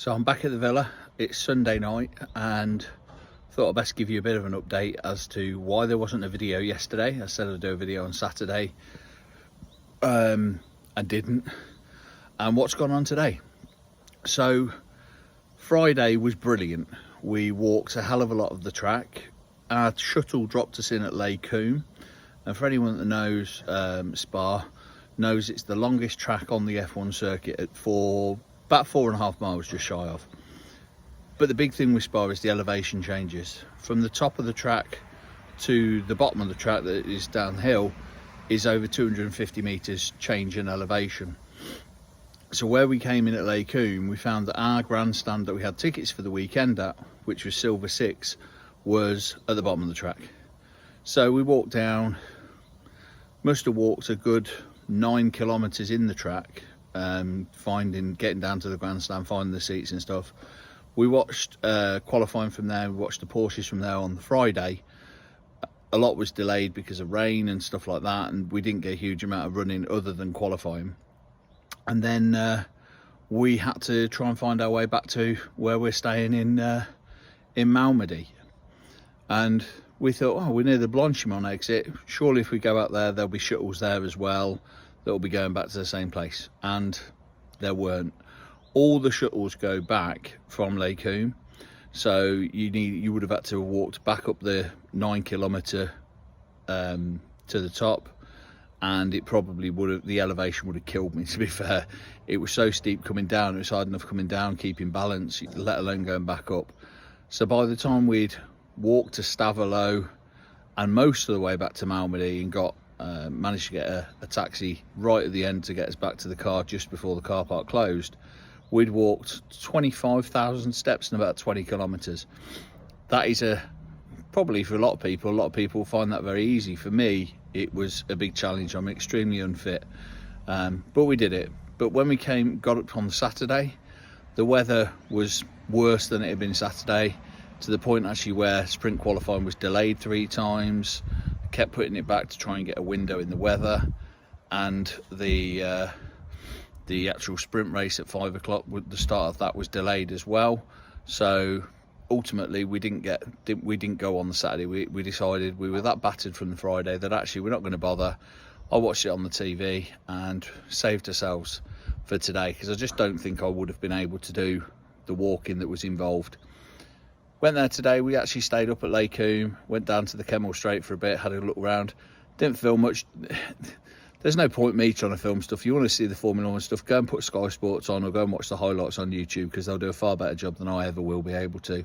So I'm back at the villa. It's Sunday night and thought I'd best give you a bit of an update as to why there wasn't a video yesterday. I said I'd do a video on Saturday, I didn't, and what's gone on today. So Friday was brilliant. We walked a hell of a lot of the track. Our shuttle dropped us in at Lake Combe, and for anyone that knows Spa, knows it's the longest track on the F1 circuit for about 4.5 miles, just shy of. But the big thing with Spa is the elevation changes. From the top of the track to the bottom of the track that is downhill is over 250 metres change in elevation. So where we came in at Lake Combe, we found that our grandstand that we had tickets for the weekend at, which was Silver 6, was at the bottom of the track. So we walked down, must have walked a good 9 kilometres in the track, getting down to the grandstand, finding the seats and stuff. We watched qualifying from there. We watched the Porsches from there on the Friday. A lot was delayed because of rain and stuff like that, and we didn't get a huge amount of running other than qualifying. And then we had to try and find our way back to where we're staying in Malmedy. And we thought, oh, we're near the Blanchimont exit. Surely if we go out there, there'll be shuttles there as well that will be going back to the same place. And there weren't. All the shuttles go back from Lake Combe. So you would have had to have walked back up the 9 kilometre to the top. And it probably would have, the elevation would have killed me, to be fair. It was so steep coming down, it was hard enough coming down, keeping balance, let alone going back up. So by the time we'd walked to Stavelot and most of the way back to Malmedy and managed to get a taxi right at the end to get us back to the car just before the car park closed, we'd walked 25,000 steps in about 20 kilometres. That is probably for a lot of people find that very easy. For me, it was a big challenge. I'm extremely unfit, but we did it. But when we got up on Saturday, the weather was worse than it had been Saturday, to the point actually where sprint qualifying was delayed 3 times. I kept putting it back to try and get a window in the weather, and the actual sprint race at 5 o'clock, the start of that was delayed as well. So ultimately we didn't go on the Saturday. We decided, we were that battered from the Friday that actually we're not going to bother. I watched it on the TV and saved ourselves for today, because I just don't think I would have been able to do the walking that was involved. Went there today. We actually stayed up at Lake Combe, went down to the Kemmel Strait for a bit, had a look around. Didn't film much. There's no point me trying to film stuff. You want to see the Formula 1 stuff, go and put Sky Sports on, or go and watch the highlights on YouTube, because they'll do a far better job than I ever will be able to.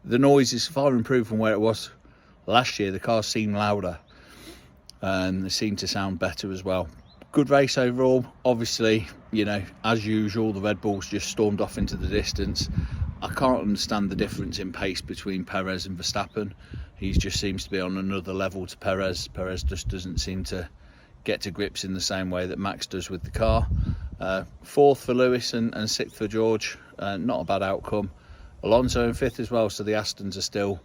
The noise is far improved from where it was last year. The cars seem louder and they seem to sound better as well. Good race overall. Obviously, you know, as usual, the Red Bulls just stormed off into the distance. I can't understand the difference in pace between Perez and Verstappen. He just seems to be on another level to Perez. Perez just doesn't seem to get to grips in the same way that Max does with the car. 4th for Lewis and 6th for George. Not a bad outcome. Alonso in 5th as well, so the Astons are still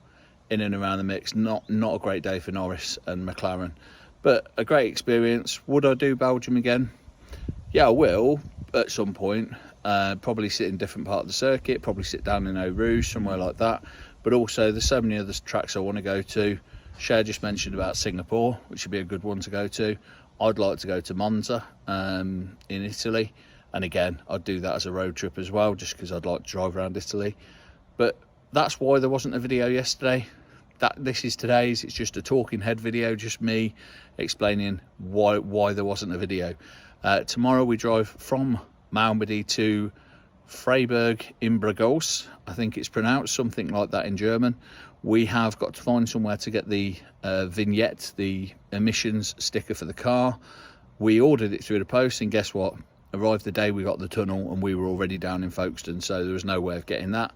in and around the mix. Not a great day for Norris and McLaren, but a great experience. Would I do Belgium again? Yeah, I will at some point. Probably sit in a different part of the circuit, probably sit down in Eau Rouge, somewhere like that. But also there's so many other tracks I want to go to. Cher just mentioned about Singapore, which would be a good one to go to. I'd like to go to Monza in Italy, and again I'd do that as a road trip as well, just because I'd like to drive around Italy. But that's why there wasn't a video yesterday. This is today's. It's just a talking head video, just me explaining why there wasn't a video. Tomorrow we drive from Malmedy to Freiburg im Bragos, I think it's pronounced, something like that in German. We have got to find somewhere to get the vignette, the emissions sticker for the car. We ordered it through the post, and guess what? Arrived the day we got the tunnel and we were already down in Folkestone, so there was no way of getting that.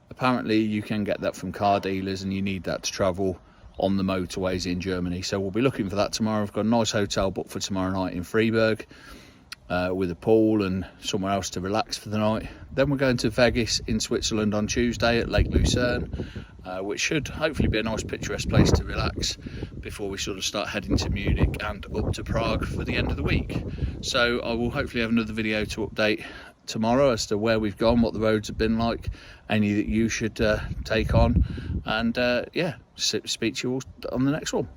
Apparently you can get that from car dealers, and you need that to travel on the motorways in Germany. So we'll be looking for that tomorrow. I've got a nice hotel booked for tomorrow night in Freiburg, with a pool and somewhere else to relax for the night. Then we're going to Vegas in Switzerland on Tuesday at Lake Lucerne, which should hopefully be a nice picturesque place to relax before we sort of start heading to Munich and up to Prague for the end of the week. So I will hopefully have another video to update tomorrow as to where we've gone, what the roads have been like, any that you should take on, and yeah, speak to you all on the next one.